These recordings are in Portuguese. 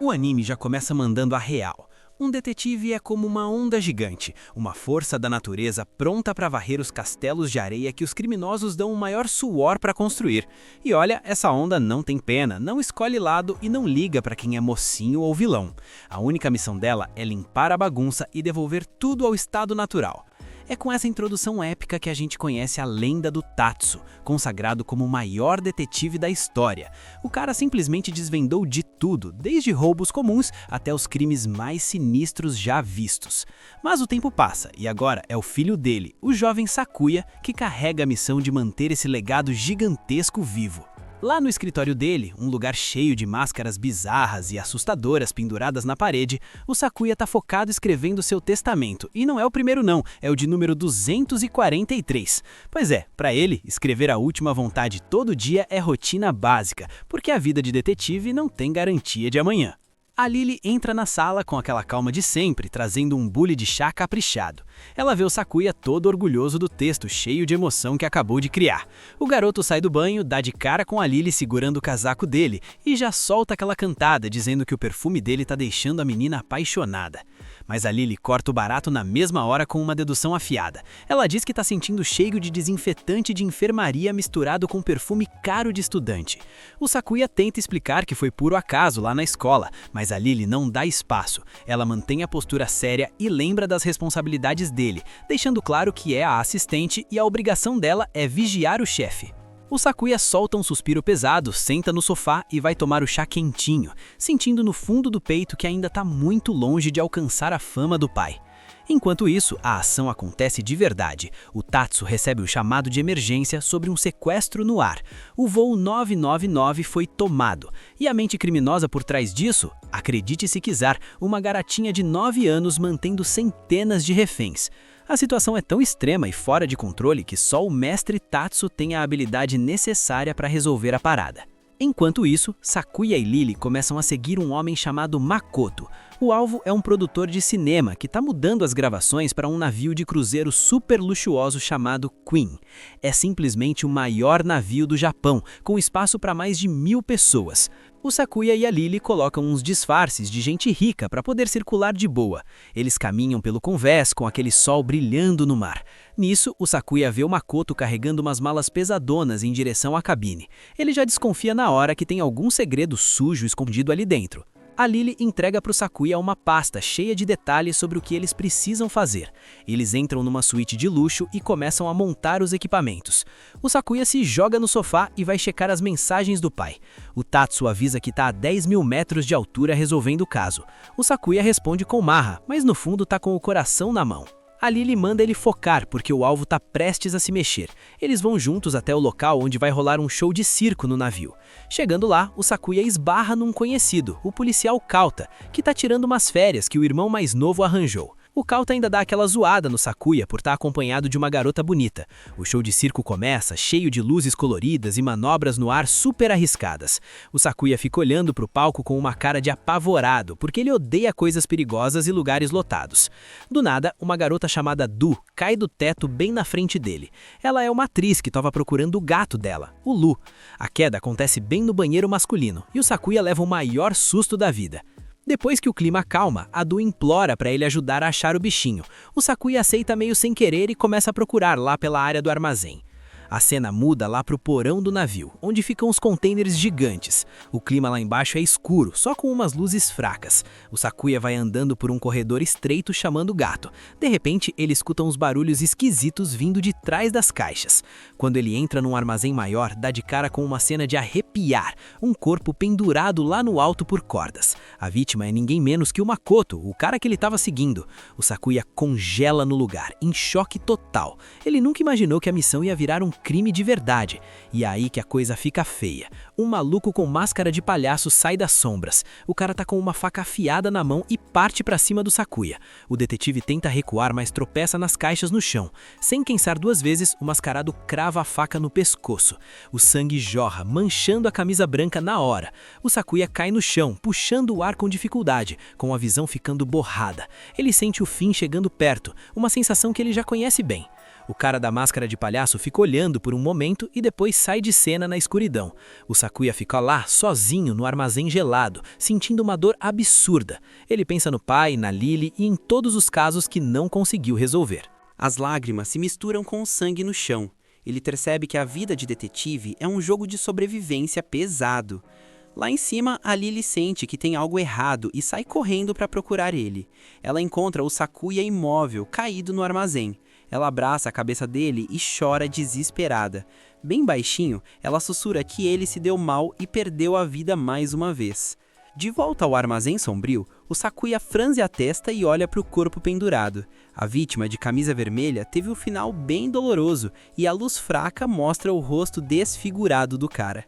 O anime já começa mandando a real. Um detetive é como uma onda gigante, uma força da natureza pronta para varrer os castelos de areia que os criminosos dão o maior suor para construir. E olha, essa onda não tem pena, não escolhe lado e não liga para quem é mocinho ou vilão. A única missão dela é limpar a bagunça e devolver tudo ao estado natural. É com essa introdução épica que a gente conhece a lenda do Tatsu, consagrado como o maior detetive da história. O cara simplesmente desvendou de tudo, desde roubos comuns até os crimes mais sinistros já vistos. Mas o tempo passa e agora é o filho dele, o jovem Sakuya, que carrega a missão de manter esse legado gigantesco vivo. Lá no escritório dele, um lugar cheio de máscaras bizarras e assustadoras penduradas na parede, o Sakuya tá focado escrevendo seu testamento. E não é o primeiro não, é o de número 243. Pois é, para ele, escrever a última vontade todo dia é rotina básica, porque a vida de detetive não tem garantia de amanhã. A Lily entra na sala com aquela calma de sempre, trazendo um bule de chá caprichado. Ela vê o Sakuya todo orgulhoso do texto, cheio de emoção que acabou de criar. O garoto sai do banho, dá de cara com a Lily segurando o casaco dele e já solta aquela cantada, dizendo que o perfume dele tá deixando a menina apaixonada. Mas a Lily corta o barato na mesma hora com uma dedução afiada. Ela diz que tá sentindo cheiro de desinfetante de enfermaria misturado com perfume caro de estudante. O Sakuya tenta explicar que foi puro acaso lá na escola, mas a Lily não dá espaço. Ela mantém a postura séria e lembra das responsabilidades dele, deixando claro que é a assistente e a obrigação dela é vigiar o chefe. O Sakuya solta um suspiro pesado, senta no sofá e vai tomar o chá quentinho, sentindo no fundo do peito que ainda está muito longe de alcançar a fama do pai. Enquanto isso, a ação acontece de verdade. O Tatsu recebe um chamado de emergência sobre um sequestro no ar. O voo 999 foi tomado. E a mente criminosa por trás disso? Acredite se quiser, uma garotinha de 9 anos mantendo centenas de reféns. A situação é tão extrema e fora de controle que só o mestre Tatsu tem a habilidade necessária para resolver a parada. Enquanto isso, Sakuya e Lily começam a seguir um homem chamado Makoto. O alvo é um produtor de cinema que está mudando as gravações para um navio de cruzeiro super luxuoso chamado Queen. É simplesmente o maior navio do Japão, com espaço para mais de 1000 pessoas. O Sakuya e a Lily colocam uns disfarces de gente rica para poder circular de boa. Eles caminham pelo convés com aquele sol brilhando no mar. Nisso, o Sakuya vê o Makoto carregando umas malas pesadonas em direção à cabine. Ele já desconfia na hora que tem algum segredo sujo escondido ali dentro. A Lily entrega para o Sakuya uma pasta cheia de detalhes sobre o que eles precisam fazer. Eles entram numa suíte de luxo e começam a montar os equipamentos. O Sakuya se joga no sofá e vai checar as mensagens do pai. O Tatsu avisa que está a 10.000 metros de altura resolvendo o caso. O Sakuya responde com marra, mas no fundo está com o coração na mão. A Lily manda ele focar porque o alvo está prestes a se mexer. Eles vão juntos até o local onde vai rolar um show de circo no navio. Chegando lá, o Sakuya esbarra num conhecido, o policial Kauta, que está tirando umas férias que o irmão mais novo arranjou. O Kauta ainda dá aquela zoada no Sakuya por estar acompanhado de uma garota bonita. O show de circo começa, cheio de luzes coloridas e manobras no ar super arriscadas. O Sakuya fica olhando para o palco com uma cara de apavorado, porque ele odeia coisas perigosas e lugares lotados. Do nada, uma garota chamada Du cai do teto bem na frente dele. Ela é uma atriz que estava procurando o gato dela, o Lu. A queda acontece bem no banheiro masculino, e o Sakuya leva o maior susto da vida. Depois que o clima acalma, a Du implora para ele ajudar a achar o bichinho. O Sakuya aceita meio sem querer e começa a procurar lá pela área do armazém. A cena muda lá pro porão do navio, onde ficam os contêineres gigantes. O clima lá embaixo é escuro, só com umas luzes fracas. O Sakuya vai andando por um corredor estreito chamando o gato. De repente, ele escuta uns barulhos esquisitos vindo de trás das caixas. Quando ele entra num armazém maior, dá de cara com uma cena de arrepiar. Um corpo pendurado lá no alto por cordas. A vítima é ninguém menos que o Makoto, o cara que ele estava seguindo. O Sakuya congela no lugar, em choque total. Ele nunca imaginou que a missão ia virar um crime de verdade. E é aí que a coisa fica feia. Um maluco com máscara de palhaço sai das sombras. O cara tá com uma faca afiada na mão e parte pra cima do Sakuya. O detetive tenta recuar, mas tropeça nas caixas no chão. Sem pensar duas vezes, o mascarado crava a faca no pescoço. O sangue jorra, manchando a camisa branca na hora. O Sakuya cai no chão, puxando o ar com dificuldade, com a visão ficando borrada. Ele sente o fim chegando perto, uma sensação que ele já conhece bem. O cara da máscara de palhaço fica olhando por um momento e depois sai de cena na escuridão. O Sakuya fica lá, sozinho, no armazém gelado, sentindo uma dor absurda. Ele pensa no pai, na Lily e em todos os casos que não conseguiu resolver. As lágrimas se misturam com o sangue no chão. Ele percebe que a vida de detetive é um jogo de sobrevivência pesado. Lá em cima, a Lily sente que tem algo errado e sai correndo para procurar ele. Ela encontra o Sakuya imóvel, caído no armazém. Ela abraça a cabeça dele e chora desesperada. Bem baixinho, ela sussurra que ele se deu mal e perdeu a vida mais uma vez. De volta ao armazém sombrio, o Sakuya franze a testa e olha para o corpo pendurado. A vítima de camisa vermelha teve um final bem doloroso e a luz fraca mostra o rosto desfigurado do cara.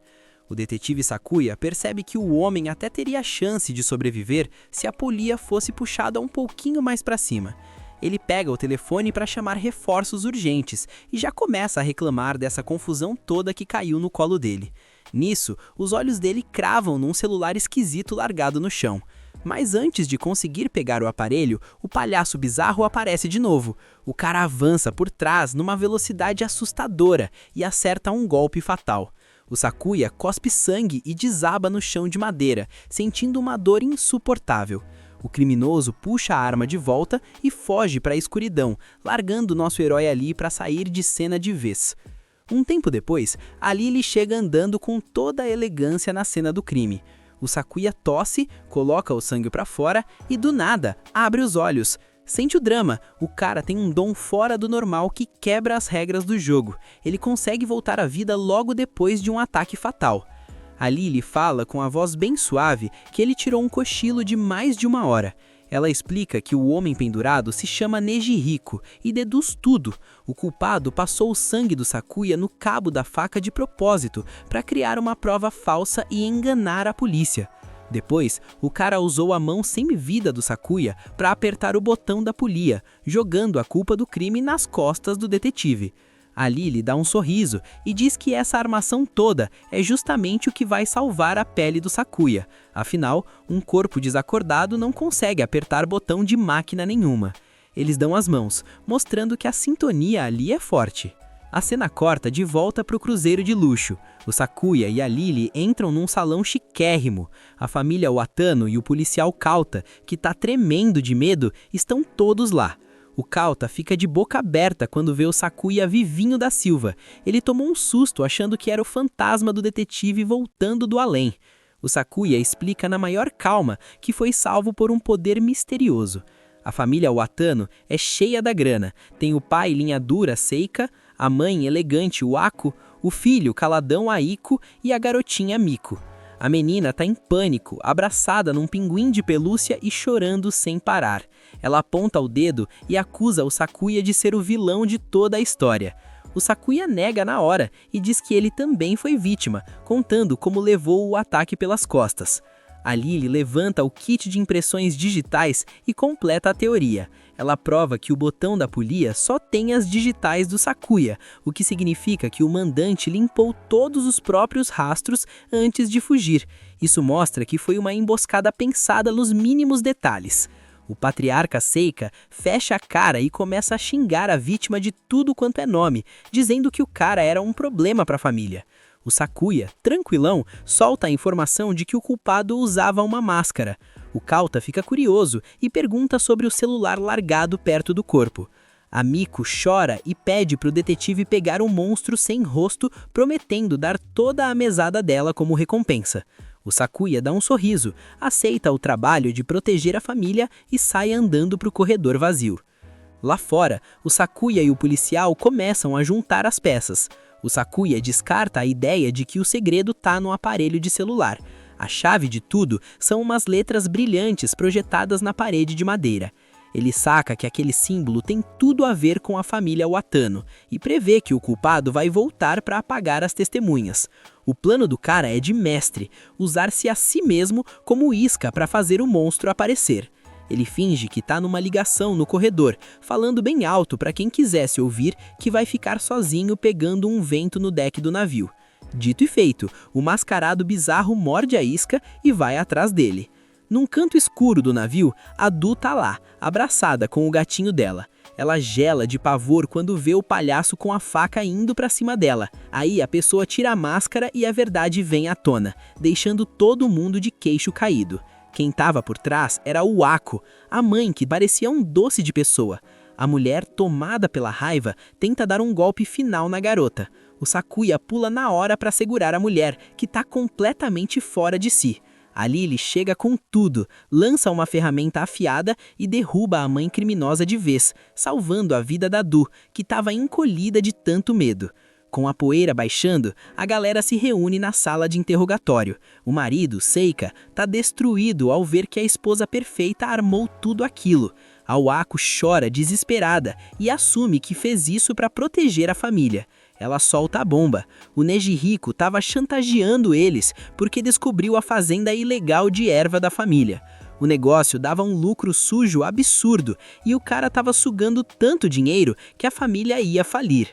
O detetive Sakuya percebe que o homem até teria chance de sobreviver se a polia fosse puxada um pouquinho mais para cima. Ele pega o telefone para chamar reforços urgentes e já começa a reclamar dessa confusão toda que caiu no colo dele. Nisso, os olhos dele cravam num celular esquisito largado no chão. Mas antes de conseguir pegar o aparelho, o palhaço bizarro aparece de novo. O cara avança por trás numa velocidade assustadora e acerta um golpe fatal. O Sakuya cospe sangue e desaba no chão de madeira, sentindo uma dor insuportável. O criminoso puxa a arma de volta e foge para a escuridão, largando nosso herói ali para sair de cena de vez. Um tempo depois, a Lily chega andando com toda a elegância na cena do crime. O Sakuya tosse, coloca o sangue para fora e, do nada, abre os olhos. Sente o drama, o cara tem um dom fora do normal que quebra as regras do jogo. Ele consegue voltar à vida logo depois de um ataque fatal. A Lily fala com a voz bem suave que ele tirou um cochilo de mais de 1 hora. Ela explica que o homem pendurado se chama Nejihiko e deduz tudo. O culpado passou o sangue do Sakuya no cabo da faca de propósito para criar uma prova falsa e enganar a polícia. Depois, o cara usou a mão sem vida do Sakuya para apertar o botão da polia, jogando a culpa do crime nas costas do detetive. A Lily dá um sorriso e diz que essa armação toda é justamente o que vai salvar a pele do Sakuya. Afinal, um corpo desacordado não consegue apertar botão de máquina nenhuma. Eles dão as mãos, mostrando que a sintonia ali é forte. A cena corta de volta para o cruzeiro de luxo. O Sakuya e a Lily entram num salão chiquérrimo. A família Watano e o policial Kauta, que tá tremendo de medo, estão todos lá. O Kauta fica de boca aberta quando vê o Sakuya vivinho da Silva. Ele tomou um susto achando que era o fantasma do detetive voltando do além. O Sakuya explica na maior calma que foi salvo por um poder misterioso. A família Watano é cheia da grana. Tem o pai linha dura Seika, a mãe elegante Wako, o filho caladão Aiko e a garotinha Miko. A menina tá em pânico, abraçada num pinguim de pelúcia e chorando sem parar. Ela aponta o dedo e acusa o Sakuya de ser o vilão de toda a história. O Sakuya nega na hora e diz que ele também foi vítima, contando como levou o ataque pelas costas. A Lily levanta o kit de impressões digitais e completa a teoria. Ela prova que o botão da polia só tem as digitais do Sakuya, o que significa que o mandante limpou todos os próprios rastros antes de fugir. Isso mostra que foi uma emboscada pensada nos mínimos detalhes. O patriarca Seika fecha a cara e começa a xingar a vítima de tudo quanto é nome, dizendo que o cara era um problema para a família. O Sakuya, tranquilão, solta a informação de que o culpado usava uma máscara. O Kauta fica curioso e pergunta sobre o celular largado perto do corpo. A Miko chora e pede para o detetive pegar um monstro sem rosto, prometendo dar toda a mesada dela como recompensa. O Sakuya dá um sorriso, aceita o trabalho de proteger a família e sai andando para o corredor vazio. Lá fora, o Sakuya e o policial começam a juntar as peças. O Sakuya descarta a ideia de que o segredo tá no aparelho de celular. A chave de tudo são umas letras brilhantes projetadas na parede de madeira. Ele saca que aquele símbolo tem tudo a ver com a família Watano e prevê que o culpado vai voltar para apagar as testemunhas. O plano do cara é de mestre, usar-se a si mesmo como isca para fazer o monstro aparecer. Ele finge que tá numa ligação no corredor, falando bem alto para quem quisesse ouvir que vai ficar sozinho pegando um vento no deck do navio. Dito e feito, o mascarado bizarro morde a isca e vai atrás dele. Num canto escuro do navio, a Du tá lá, abraçada com o gatinho dela. Ela gela de pavor quando vê o palhaço com a faca indo pra cima dela. Aí a pessoa tira a máscara e a verdade vem à tona, deixando todo mundo de queixo caído. Quem tava por trás era o Ako, a mãe que parecia um doce de pessoa. A mulher, tomada pela raiva, tenta dar um golpe final na garota. O Sakuya pula na hora para segurar a mulher, que tá completamente fora de si. A Lily chega com tudo, lança uma ferramenta afiada e derruba a mãe criminosa de vez, salvando a vida da Du, que estava encolhida de tanto medo. Com a poeira baixando, a galera se reúne na sala de interrogatório. O marido, Seika, tá destruído ao ver que a esposa perfeita armou tudo aquilo. A Ako chora desesperada e assume que fez isso para proteger a família. Ela solta a bomba. O Nejihiko estava chantageando eles porque descobriu a fazenda ilegal de erva da família. O negócio dava um lucro sujo absurdo e o cara estava sugando tanto dinheiro que a família ia falir.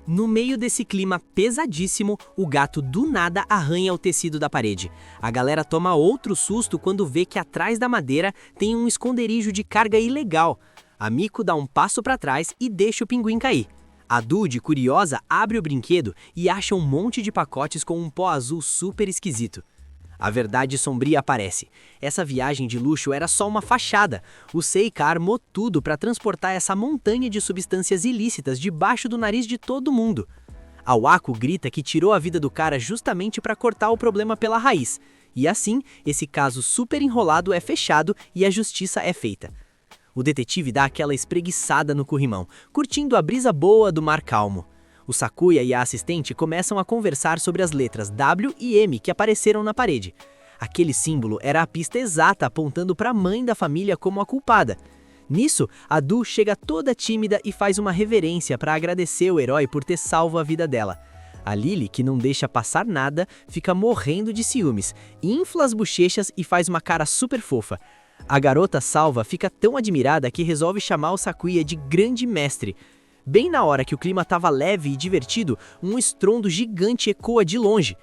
No meio desse clima pesadíssimo, o gato do nada arranha o tecido da parede. A galera toma outro susto quando vê que atrás da madeira tem um esconderijo de carga ilegal. A Miko dá um passo para trás e deixa o pinguim cair. A Dude, curiosa, abre o brinquedo e acha um monte de pacotes com um pó azul super esquisito. A verdade sombria aparece. Essa viagem de luxo era só uma fachada. O Seika armou tudo para transportar essa montanha de substâncias ilícitas debaixo do nariz de todo mundo. A Ako grita que tirou a vida do cara justamente para cortar o problema pela raiz. E assim, esse caso super enrolado é fechado e a justiça é feita. O detetive dá aquela espreguiçada no corrimão, curtindo a brisa boa do mar calmo. O Sakuya e a assistente começam a conversar sobre as letras W e M que apareceram na parede. Aquele símbolo era a pista exata apontando para a mãe da família como a culpada. Nisso, a Du chega toda tímida e faz uma reverência para agradecer o herói por ter salvo a vida dela. A Lily, que não deixa passar nada, fica morrendo de ciúmes, infla as bochechas e faz uma cara super fofa. A garota salva fica tão admirada que resolve chamar o Sakuya de grande mestre. Bem na hora que o clima estava leve e divertido, um estrondo gigante ecoa de longe.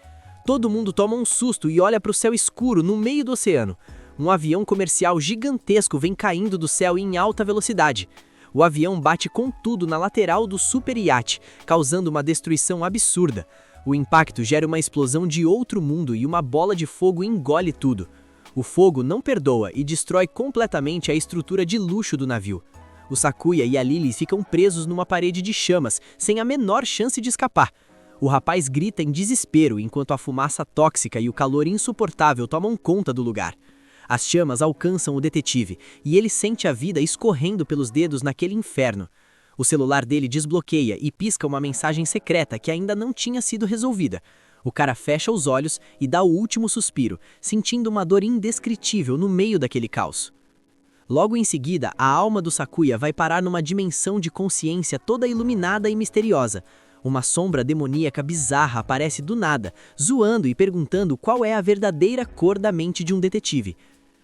Todo mundo toma um susto e olha para o céu escuro no meio do oceano. Um avião comercial gigantesco vem caindo do céu em alta velocidade. O avião bate com tudo na lateral do super iate, causando uma destruição absurda. O impacto gera uma explosão de outro mundo e uma bola de fogo engole tudo. O fogo não perdoa e destrói completamente a estrutura de luxo do navio. O Sakuya e a Lily ficam presos numa parede de chamas, sem a menor chance de escapar. O rapaz grita em desespero enquanto a fumaça tóxica e o calor insuportável tomam conta do lugar. As chamas alcançam o detetive e ele sente a vida escorrendo pelos dedos naquele inferno. O celular dele desbloqueia e pisca uma mensagem secreta que ainda não tinha sido resolvida. O cara fecha os olhos e dá o último suspiro, sentindo uma dor indescritível no meio daquele caos. Logo em seguida, a alma do Sakuya vai parar numa dimensão de consciência toda iluminada e misteriosa. Uma sombra demoníaca bizarra aparece do nada, zoando e perguntando qual é a verdadeira cor da mente de um detetive.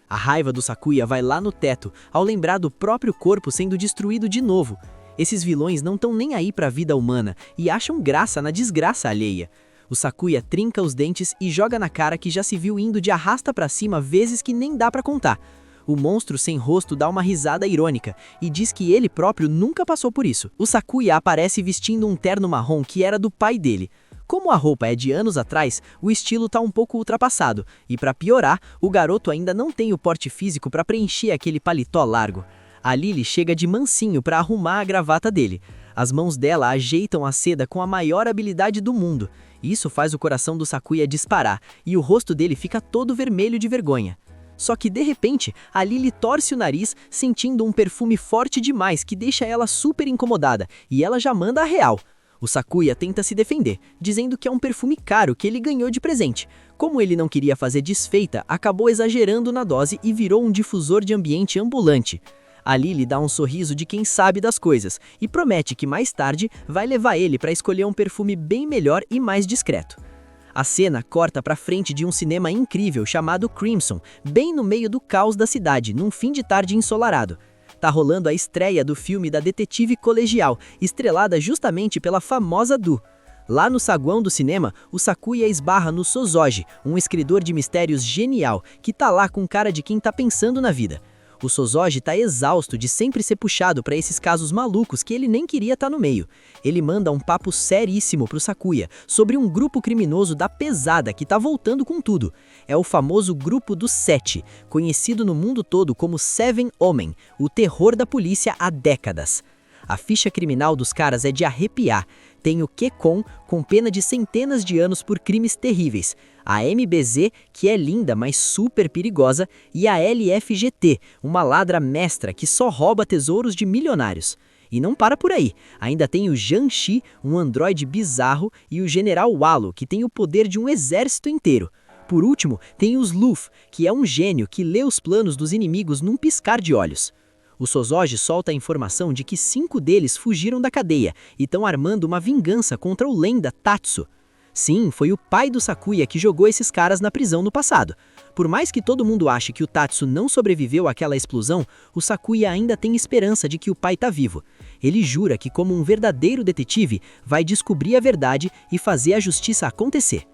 A raiva do Sakuya vai lá no teto, ao lembrar do próprio corpo sendo destruído de novo. Esses vilões não estão nem aí pra vida humana e acham graça na desgraça alheia. O Sakuya trinca os dentes e joga na cara que já se viu indo de arrasta pra cima vezes que nem dá pra contar. O monstro sem rosto dá uma risada irônica e diz que ele próprio nunca passou por isso. O Sakuya aparece vestindo um terno marrom que era do pai dele. Como a roupa é de anos atrás, o estilo tá um pouco ultrapassado, e para piorar, o garoto ainda não tem o porte físico para preencher aquele paletó largo. A Lily chega de mansinho para arrumar a gravata dele. As mãos dela ajeitam a seda com a maior habilidade do mundo. Isso faz o coração do Sakuya disparar, e o rosto dele fica todo vermelho de vergonha. Só que de repente, a Lily torce o nariz, sentindo um perfume forte demais que deixa ela super incomodada, e ela já manda a real. O Sakuya tenta se defender, dizendo que é um perfume caro que ele ganhou de presente. Como ele não queria fazer desfeita, acabou exagerando na dose e virou um difusor de ambiente ambulante. A Lily dá um sorriso de quem sabe das coisas e promete que mais tarde vai levar ele para escolher um perfume bem melhor e mais discreto. A cena corta para frente de um cinema incrível chamado Crimson, bem no meio do caos da cidade, num fim de tarde ensolarado. Tá rolando a estreia do filme da detetive colegial, estrelada justamente pela famosa Du. Lá no saguão do cinema, o Sakuya esbarra no Sozoji, um escritor de mistérios genial, que tá lá com cara de quem tá pensando na vida. O Sozoji tá exausto de sempre ser puxado para esses casos malucos que ele nem queria estar no meio. Ele manda um papo seríssimo pro Sakuya sobre um grupo criminoso da pesada que tá voltando com tudo. É o famoso Grupo dos Sete, conhecido no mundo todo como Seven Omen, o terror da polícia há décadas. A ficha criminal dos caras é de arrepiar. Tem o Kekon, com pena de centenas de anos por crimes terríveis, a MBZ, que é linda, mas super perigosa, e a LFGT, uma ladra mestra que só rouba tesouros de milionários. E não para por aí, ainda tem o Janshi, um androide bizarro, e o General Wallo, que tem o poder de um exército inteiro. Por último, tem os Luffy, que é um gênio que lê os planos dos inimigos num piscar de olhos. O Sozoji solta a informação de que 5 deles fugiram da cadeia e estão armando uma vingança contra o lenda Tatsu. Sim, foi o pai do Sakuya que jogou esses caras na prisão no passado. Por mais que todo mundo ache que o Tatsu não sobreviveu àquela explosão, o Sakuya ainda tem esperança de que o pai tá vivo. Ele jura que, como um verdadeiro detetive, vai descobrir a verdade e fazer a justiça acontecer.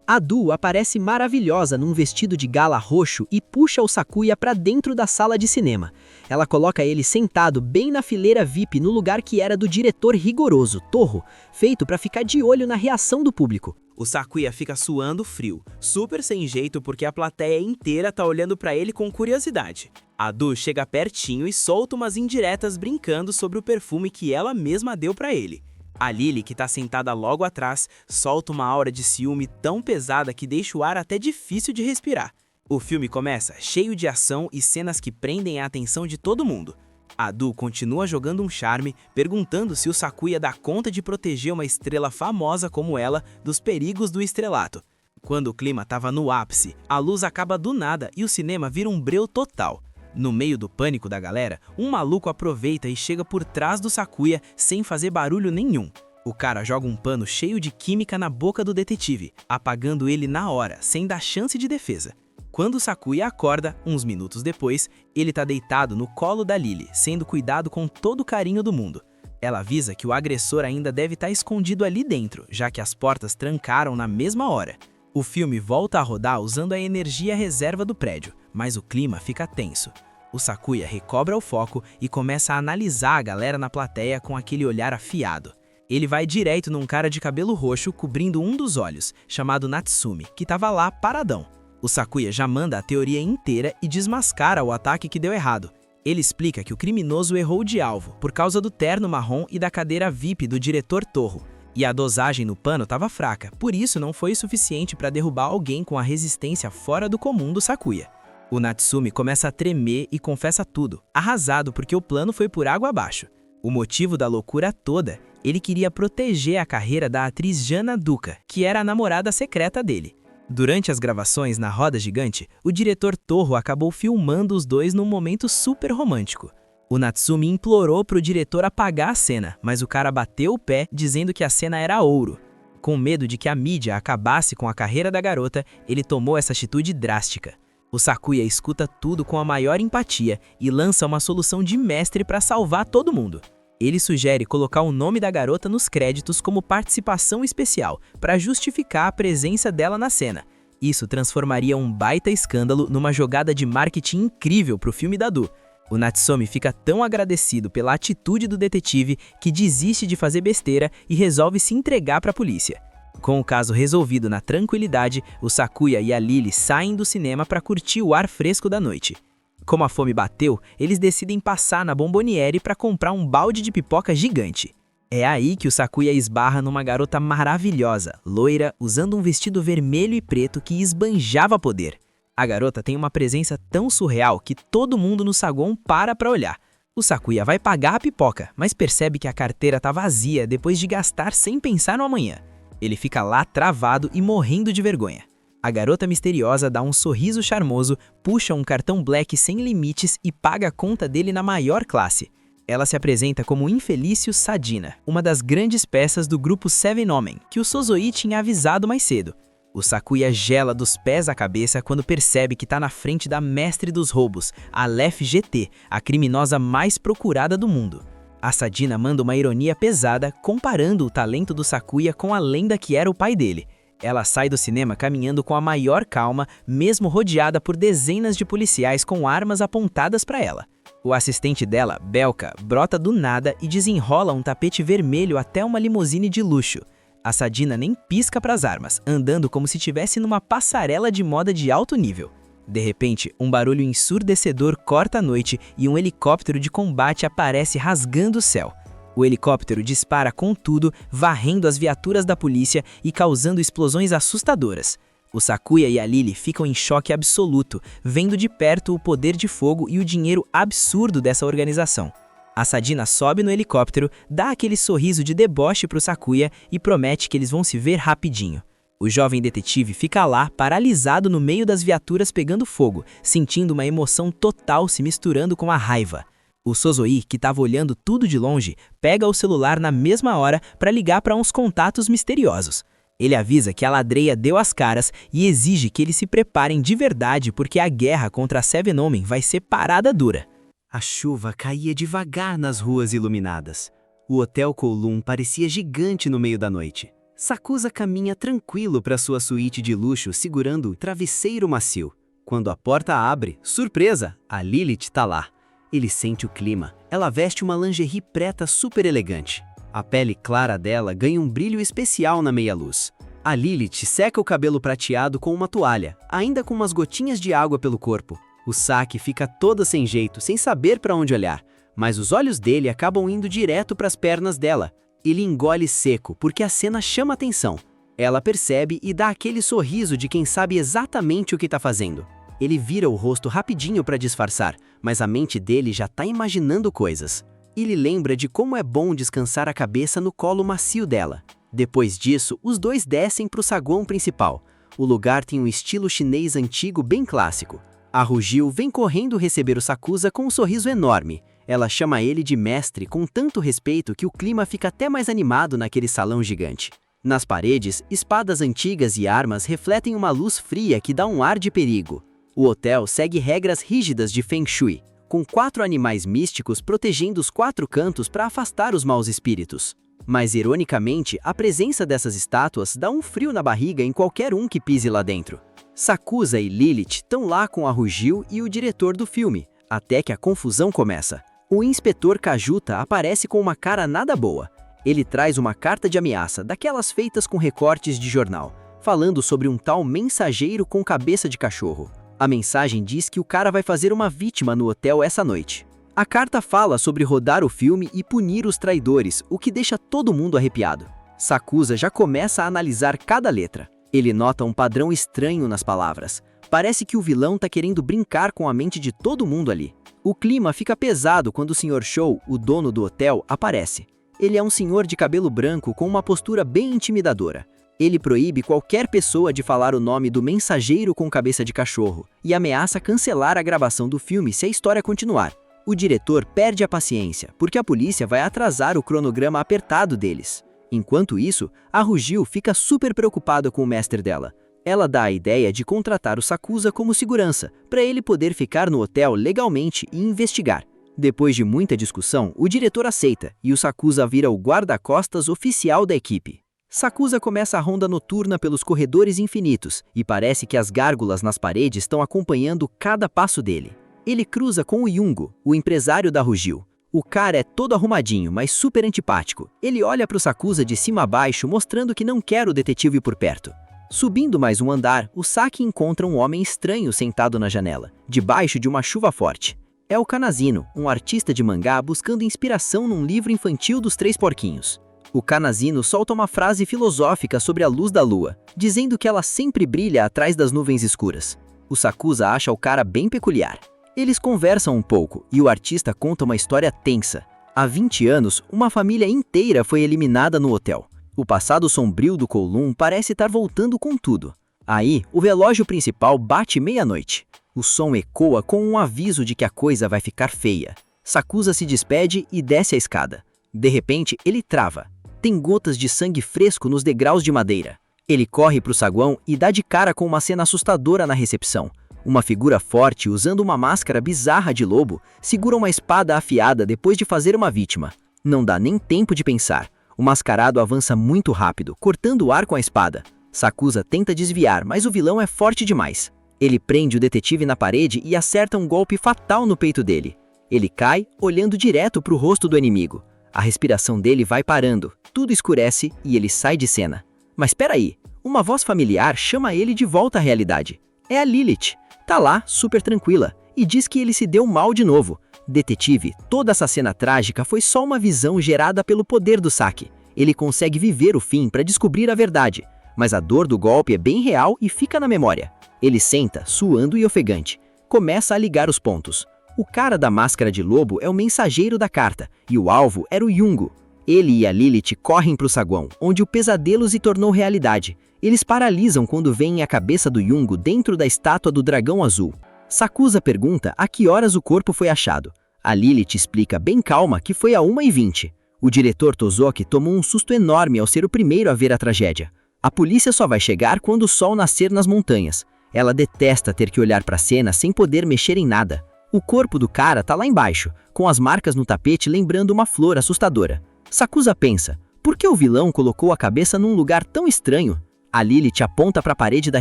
A Du aparece maravilhosa num vestido de gala roxo e puxa o Sakuya pra dentro da sala de cinema. Ela coloca ele sentado bem na fileira VIP no lugar que era do diretor rigoroso, Torro, feito pra ficar de olho na reação do público. O Sakuya fica suando frio, super sem jeito porque a plateia inteira tá olhando pra ele com curiosidade. A Du chega pertinho e solta umas indiretas brincando sobre o perfume que ela mesma deu pra ele. A Lily, que tá sentada logo atrás, solta uma aura de ciúme tão pesada que deixa o ar até difícil de respirar. O filme começa cheio de ação e cenas que prendem a atenção de todo mundo. A Du continua jogando um charme, perguntando se o Sakuya dá conta de proteger uma estrela famosa como ela dos perigos do estrelato. Quando o clima tava no ápice, a luz acaba do nada e o cinema vira um breu total. No meio do pânico da galera, um maluco aproveita e chega por trás do Sakuya sem fazer barulho nenhum. O cara joga um pano cheio de química na boca do detetive, apagando ele na hora, sem dar chance de defesa. Quando o Sakuya acorda, uns minutos depois, ele tá deitado no colo da Lily, sendo cuidado com todo o carinho do mundo. Ela avisa que o agressor ainda deve estar escondido ali dentro, já que as portas trancaram na mesma hora. O filme volta a rodar usando a energia reserva do prédio, mas o clima fica tenso. O Sakuya recobra o foco e começa a analisar a galera na plateia com aquele olhar afiado. Ele vai direto num cara de cabelo roxo cobrindo um dos olhos, chamado Natsumi, que tava lá paradão. O Sakuya já manda a teoria inteira e desmascara o ataque que deu errado. Ele explica que o criminoso errou de alvo por causa do terno marrom e da cadeira VIP do diretor Torro. E a dosagem no pano estava fraca, por isso não foi suficiente para derrubar alguém com a resistência fora do comum do Sakuya. O Natsumi começa a tremer e confessa tudo, arrasado porque o plano foi por água abaixo. O motivo da loucura toda, ele queria proteger a carreira da atriz Jana Duca, que era a namorada secreta dele. Durante as gravações na roda gigante, o diretor Torro acabou filmando os dois num momento super romântico. O Natsumi implorou pro diretor apagar a cena, mas o cara bateu o pé dizendo que a cena era ouro. Com medo de que a mídia acabasse com a carreira da garota, ele tomou essa atitude drástica. O Sakuya escuta tudo com a maior empatia e lança uma solução de mestre para salvar todo mundo. Ele sugere colocar o nome da garota nos créditos como participação especial, para justificar a presença dela na cena. Isso transformaria um baita escândalo numa jogada de marketing incrível pro filme da Du. O Natsumi fica tão agradecido pela atitude do detetive que desiste de fazer besteira e resolve se entregar para a polícia. Com o caso resolvido na tranquilidade, o Sakuya e a Lily saem do cinema para curtir o ar fresco da noite. Como a fome bateu, eles decidem passar na Bomboniere para comprar um balde de pipoca gigante. É aí que o Sakuya esbarra numa garota maravilhosa, loira, usando um vestido vermelho e preto que esbanjava poder. A garota tem uma presença tão surreal que todo mundo no saguão para olhar. O Sakuya vai pagar a pipoca, mas percebe que a carteira tá vazia depois de gastar sem pensar no amanhã. Ele fica lá travado e morrendo de vergonha. A garota misteriosa dá um sorriso charmoso, puxa um cartão Black sem limites e paga a conta dele na maior classe. Ela se apresenta como Infelício Sadina, uma das grandes peças do grupo Seven Omen, que o Sozoi tinha avisado mais cedo. O Sakuya gela dos pés à cabeça quando percebe que tá na frente da mestre dos roubos, a LFGT, a criminosa mais procurada do mundo. A Sadina manda uma ironia pesada comparando o talento do Sakuya com a lenda que era o pai dele. Ela sai do cinema caminhando com a maior calma, mesmo rodeada por dezenas de policiais com armas apontadas para ela. O assistente dela, Belka, brota do nada e desenrola um tapete vermelho até uma limusine de luxo. A Sadina nem pisca para as armas, andando como se estivesse numa passarela de moda de alto nível. De repente, um barulho ensurdecedor corta a noite e um helicóptero de combate aparece rasgando o céu. O helicóptero dispara com tudo, varrendo as viaturas da polícia e causando explosões assustadoras. O Sakuya e a Lily ficam em choque absoluto, vendo de perto o poder de fogo e o dinheiro absurdo dessa organização. A Sadina sobe no helicóptero, dá aquele sorriso de deboche pro Sakuya e promete que eles vão se ver rapidinho. O jovem detetive fica lá, paralisado no meio das viaturas pegando fogo, sentindo uma emoção total se misturando com a raiva. O Sozoi, que estava olhando tudo de longe, pega o celular na mesma hora para ligar para uns contatos misteriosos. Ele avisa que a ladreia deu as caras e exige que eles se preparem de verdade porque a guerra contra a Seven Omen vai ser parada dura. A chuva caía devagar nas ruas iluminadas. O Hotel Kowloon parecia gigante no meio da noite. Sakusa caminha tranquilo para sua suíte de luxo segurando o travesseiro macio. Quando a porta abre, surpresa, a Lilith está lá. Ele sente o clima. Ela veste uma lingerie preta super elegante. A pele clara dela ganha um brilho especial na meia-luz. A Lilith seca o cabelo prateado com uma toalha, ainda com umas gotinhas de água pelo corpo. O Saki fica toda sem jeito, sem saber para onde olhar, mas os olhos dele acabam indo direto para as pernas dela. Ele engole seco, porque a cena chama atenção. Ela percebe e dá aquele sorriso de quem sabe exatamente o que está fazendo. Ele vira o rosto rapidinho para disfarçar, mas a mente dele já está imaginando coisas. Ele lembra de como é bom descansar a cabeça no colo macio dela. Depois disso, os dois descem para o saguão principal. O lugar tem um estilo chinês antigo bem clássico. A Rugil vem correndo receber o Sakusa com um sorriso enorme. Ela chama ele de mestre com tanto respeito que o clima fica até mais animado naquele salão gigante. Nas paredes, espadas antigas e armas refletem uma luz fria que dá um ar de perigo. O hotel segue regras rígidas de Feng Shui, com 4 animais místicos protegendo os 4 cantos para afastar os maus espíritos. Mas, ironicamente, a presença dessas estátuas dá um frio na barriga em qualquer um que pise lá dentro. Sakusa e Lilith estão lá com a Rugil e o diretor do filme, até que a confusão começa. O inspetor Kajuta aparece com uma cara nada boa. Ele traz uma carta de ameaça, daquelas feitas com recortes de jornal, falando sobre um tal mensageiro com cabeça de cachorro. A mensagem diz que o cara vai fazer uma vítima no hotel essa noite. A carta fala sobre rodar o filme e punir os traidores, o que deixa todo mundo arrepiado. Sakusa já começa a analisar cada letra. Ele nota um padrão estranho nas palavras. Parece que o vilão tá querendo brincar com a mente de todo mundo ali. O clima fica pesado quando o Sr. Shou, o dono do hotel, aparece. Ele é um senhor de cabelo branco com uma postura bem intimidadora. Ele proíbe qualquer pessoa de falar o nome do mensageiro com cabeça de cachorro e ameaça cancelar a gravação do filme se a história continuar. O diretor perde a paciência, porque a polícia vai atrasar o cronograma apertado deles. Enquanto isso, a Rugil fica super preocupada com o mestre dela. Ela dá a ideia de contratar o Sakusa como segurança, para ele poder ficar no hotel legalmente e investigar. Depois de muita discussão, o diretor aceita e o Sakusa vira o guarda-costas oficial da equipe. Sakusa começa a ronda noturna pelos corredores infinitos e parece que as gárgulas nas paredes estão acompanhando cada passo dele. Ele cruza com o Yungo, o empresário da Rugil. O cara é todo arrumadinho, mas super antipático. Ele olha para o Sakusa de cima a baixo, mostrando que não quer o detetive por perto. Subindo mais um andar, o Saki encontra um homem estranho sentado na janela, debaixo de uma chuva forte. É o Kanazino, um artista de mangá buscando inspiração num livro infantil dos 3 porquinhos. O Kanazino solta uma frase filosófica sobre a luz da lua, dizendo que ela sempre brilha atrás das nuvens escuras. O Sakusa acha o cara bem peculiar. Eles conversam um pouco e o artista conta uma história tensa. Há 20 anos, uma família inteira foi eliminada no hotel. O passado sombrio do Kowloon parece estar voltando com tudo. Aí, o relógio principal bate meia-noite. O som ecoa com um aviso de que a coisa vai ficar feia. Sakusa se despede e desce a escada. De repente, ele trava. Tem gotas de sangue fresco nos degraus de madeira. Ele corre para o saguão e dá de cara com uma cena assustadora na recepção. Uma figura forte, usando uma máscara bizarra de lobo, segura uma espada afiada depois de fazer uma vítima. Não dá nem tempo de pensar. O mascarado avança muito rápido, cortando o ar com a espada. Sakusa tenta desviar, mas o vilão é forte demais. Ele prende o detetive na parede e acerta um golpe fatal no peito dele. Ele cai, olhando direto para o rosto do inimigo. A respiração dele vai parando, tudo escurece e ele sai de cena. Mas espera aí, uma voz familiar chama ele de volta à realidade. É a Lilith. Tá lá, super tranquila, e diz que ele se deu mal de novo. Detetive, toda essa cena trágica foi só uma visão gerada pelo poder do Saki. Ele consegue viver o fim para descobrir a verdade, mas a dor do golpe é bem real e fica na memória. Ele senta, suando e ofegante. Começa a ligar os pontos. O cara da máscara de lobo é o mensageiro da carta, e o alvo era o Yungo. Ele e a Lilith correm para o saguão, onde o pesadelo se tornou realidade. Eles paralisam quando veem a cabeça do Yungo dentro da estátua do dragão azul. Sakusa pergunta a que horas o corpo foi achado. A Lilith explica bem calma que foi a 1h20. O diretor Tozoki tomou um susto enorme ao ser o primeiro a ver a tragédia. A polícia só vai chegar quando o sol nascer nas montanhas. Ela detesta ter que olhar para a cena sem poder mexer em nada. O corpo do cara tá lá embaixo, com as marcas no tapete lembrando uma flor assustadora. Sakusa pensa, por que o vilão colocou a cabeça num lugar tão estranho? A Lilith aponta para a parede da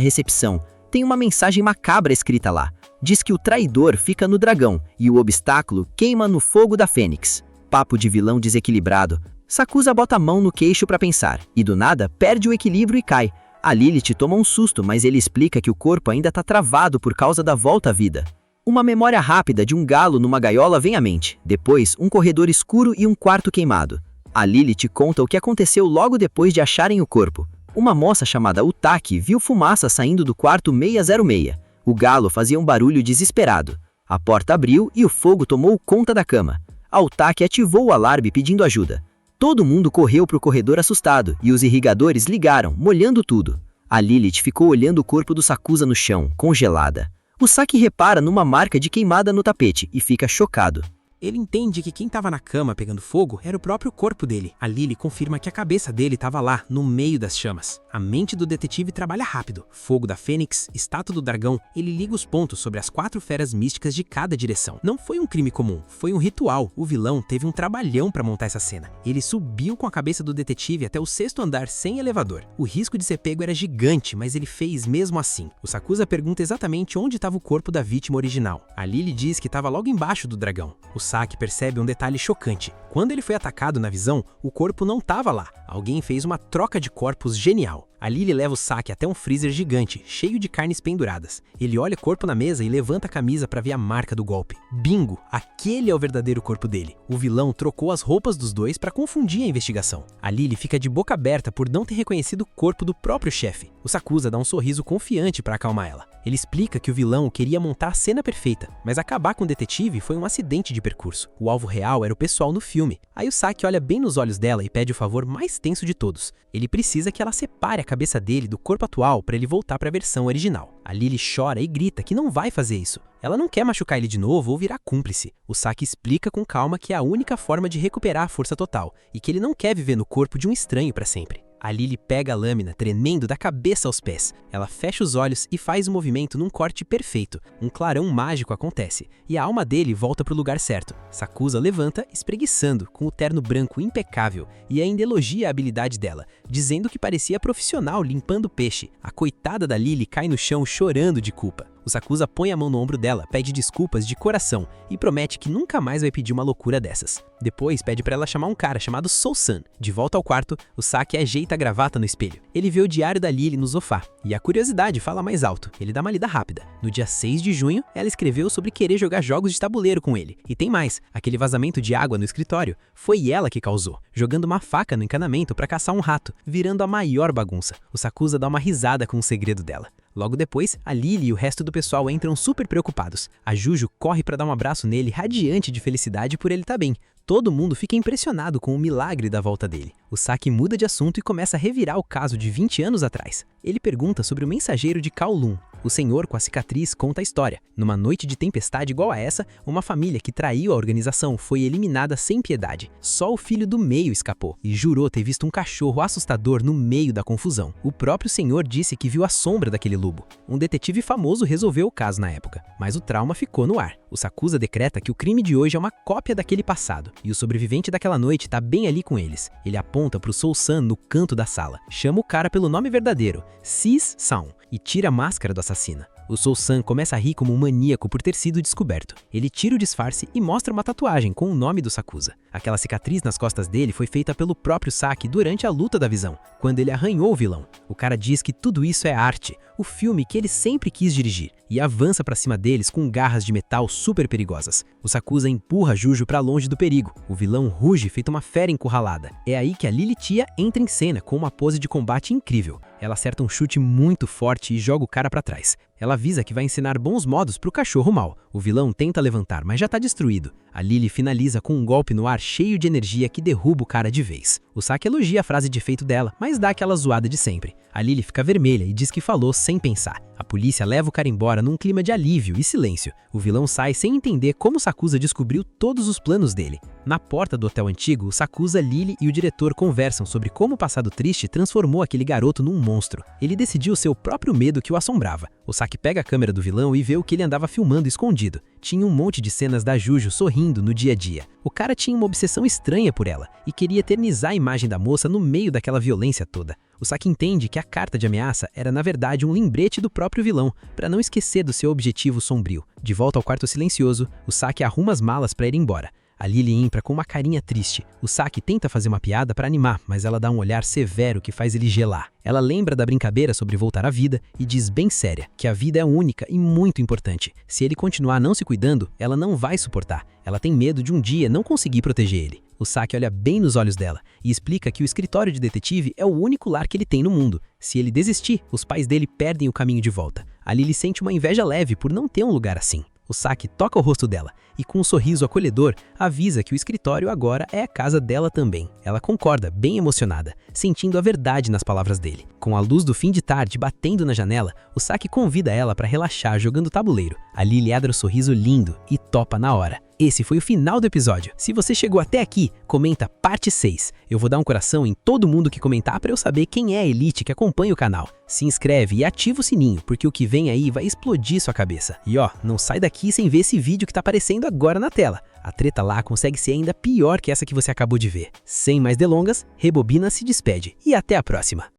recepção. Tem uma mensagem macabra escrita lá. Diz que o traidor fica no dragão e o obstáculo queima no fogo da fênix. Papo de vilão desequilibrado. Sakusa bota a mão no queixo para pensar, e do nada perde o equilíbrio e cai. A Lilith toma um susto, mas ele explica que o corpo ainda tá travado por causa da volta à vida. Uma memória rápida de um galo numa gaiola vem à mente. Depois, um corredor escuro e um quarto queimado. A Lilith conta o que aconteceu logo depois de acharem o corpo. Uma moça chamada Utaki viu fumaça saindo do quarto 606. O galo fazia um barulho desesperado. A porta abriu e o fogo tomou conta da cama. A Utaki ativou o alarme pedindo ajuda. Todo mundo correu para o corredor assustado e os irrigadores ligaram, molhando tudo. A Lilith ficou olhando o corpo do Sakusa no chão, congelada. O Saki repara numa marca de queimada no tapete e fica chocado. Ele entende que quem estava na cama pegando fogo era o próprio corpo dele. A Lily confirma que a cabeça dele estava lá, no meio das chamas. A mente do detetive trabalha rápido. Fogo da fênix, estátua do dragão, ele liga os pontos sobre as 4 feras místicas de cada direção. Não foi um crime comum, foi um ritual. O vilão teve um trabalhão para montar essa cena. Ele subiu com a cabeça do detetive até o 6º andar sem elevador. O risco de ser pego era gigante, mas ele fez mesmo assim. O Sakusa pergunta exatamente onde estava o corpo da vítima original. A Lily diz que estava logo embaixo do dragão. O Saki percebe um detalhe chocante. Quando ele foi atacado na visão, o corpo não estava lá. Alguém fez uma troca de corpos genial. A Lily leva o Saki até um freezer gigante, cheio de carnes penduradas. Ele olha o corpo na mesa e levanta a camisa para ver a marca do golpe. Bingo! Aquele é o verdadeiro corpo dele. O vilão trocou as roupas dos dois para confundir a investigação. A Lily fica de boca aberta por não ter reconhecido o corpo do próprio chefe. O Sakusa dá um sorriso confiante para acalmar ela. Ele explica que o vilão queria montar a cena perfeita, mas acabar com o detetive foi um acidente de percurso. O alvo real era o pessoal no filme. Aí o Saki olha bem nos olhos dela e pede o favor mais tenso de todos. Ele precisa que ela separe a cabeça dele do corpo atual para ele voltar para a versão original. A Lily chora e grita que não vai fazer isso. Ela não quer machucar ele de novo ou virar cúmplice. O Saki explica com calma que é a única forma de recuperar a força total e que ele não quer viver no corpo de um estranho para sempre. A Lily pega a lâmina, tremendo da cabeça aos pés. Ela fecha os olhos e faz o movimento num corte perfeito. Um clarão mágico acontece, e a alma dele volta para o lugar certo. Sakusa levanta, espreguiçando, com o terno branco impecável, e ainda elogia a habilidade dela, dizendo que parecia profissional limpando peixe. A coitada da Lily cai no chão chorando de culpa. O Sakusa põe a mão no ombro dela, pede desculpas de coração e promete que nunca mais vai pedir uma loucura dessas. Depois pede pra ela chamar um cara chamado Soul-san. De volta ao quarto, o Saki ajeita a gravata no espelho. Ele vê o diário da Lily no sofá e a curiosidade fala mais alto. Ele dá uma lida rápida. No dia 6 de junho, ela escreveu sobre querer jogar jogos de tabuleiro com ele. E tem mais, aquele vazamento de água no escritório foi ela que causou, jogando uma faca no encanamento pra caçar um rato, virando a maior bagunça. O Sakusa dá uma risada com o segredo dela. Logo depois, a Lily e o resto do pessoal entram super preocupados. A Juju corre para dar um abraço nele, radiante de felicidade por ele estar bem. Todo mundo fica impressionado com o milagre da volta dele. O Saki muda de assunto e começa a revirar o caso de 20 anos atrás. Ele pergunta sobre o mensageiro de Kowloon. O senhor com a cicatriz conta a história. Numa noite de tempestade igual a essa, uma família que traiu a organização foi eliminada sem piedade. Só o filho do meio escapou e jurou ter visto um cachorro assustador no meio da confusão. O próprio senhor disse que viu a sombra daquele lobo. Um detetive famoso resolveu o caso na época, mas o trauma ficou no ar. O Sakusa decreta que o crime de hoje é uma cópia daquele passado, e o sobrevivente daquela noite tá bem ali com eles. Ele aponta pro Soul-san no canto da sala, chama o cara pelo nome verdadeiro, Sis-san, e tira a máscara do assassino. O Soul-san começa a rir como um maníaco por ter sido descoberto. Ele tira o disfarce e mostra uma tatuagem com o nome do Sakusa. Aquela cicatriz nas costas dele foi feita pelo próprio Saki durante a luta da visão, quando ele arranhou o vilão. O cara diz que tudo isso é arte, o filme que ele sempre quis dirigir, e avança pra cima deles com garras de metal super perigosas. O Sakusa empurra Jujo pra longe do perigo. O vilão ruge feito uma fera encurralada. É aí que a Lilitia entra em cena com uma pose de combate incrível. Ela acerta um chute muito forte e joga o cara pra trás. Ela avisa que vai ensinar bons modos pro cachorro mau. O vilão tenta levantar, mas já tá destruído. A Lily finaliza com um golpe no ar cheio de energia que derruba o cara de vez. O Saki elogia a frase de efeito dela, mas dá aquela zoada de sempre. A Lily fica vermelha e diz que falou sem pensar. A polícia leva o cara embora num clima de alívio e silêncio. O vilão sai sem entender como Sakusa descobriu todos os planos dele. Na porta do hotel antigo, o Sakusa, Lily e o diretor conversam sobre como o passado triste transformou aquele garoto num monstro. Ele decidiu ser o próprio medo que o assombrava. O Saki pega a câmera do vilão e vê o que ele andava filmando escondido. Tinha um monte de cenas da Jujo sorrindo no dia a dia. O cara tinha uma obsessão estranha por ela e queria eternizar a imagem da moça no meio daquela violência toda. O Saki entende que a carta de ameaça era na verdade um lembrete do próprio vilão, para não esquecer do seu objetivo sombrio. De volta ao quarto silencioso, o Saki arruma as malas para ir embora. A Lily entra com uma carinha triste. O Saki tenta fazer uma piada para animar, mas ela dá um olhar severo que faz ele gelar. Ela lembra da brincadeira sobre voltar à vida e diz bem séria que a vida é única e muito importante. Se ele continuar não se cuidando, ela não vai suportar. Ela tem medo de um dia não conseguir proteger ele. O Saki olha bem nos olhos dela e explica que o escritório de detetive é o único lar que ele tem no mundo. Se ele desistir, os pais dele perdem o caminho de volta. A Lily sente uma inveja leve por não ter um lugar assim. O Saki toca o rosto dela e, com um sorriso acolhedor, avisa que o escritório agora é a casa dela também. Ela concorda, bem emocionada, sentindo a verdade nas palavras dele. Com a luz do fim de tarde batendo na janela, o Saki convida ela para relaxar jogando tabuleiro. A Lily abre um sorriso lindo e topa na hora. Esse foi o final do episódio. Se você chegou até aqui, comenta parte 6. Eu vou dar um coração em todo mundo que comentar para eu saber quem é a elite que acompanha o canal. Se inscreve e ativa o sininho, porque o que vem aí vai explodir sua cabeça. E ó, não sai daqui sem ver esse vídeo que tá aparecendo agora na tela. A treta lá consegue ser ainda pior que essa que você acabou de ver. Sem mais delongas, Rebobina se despede e até a próxima.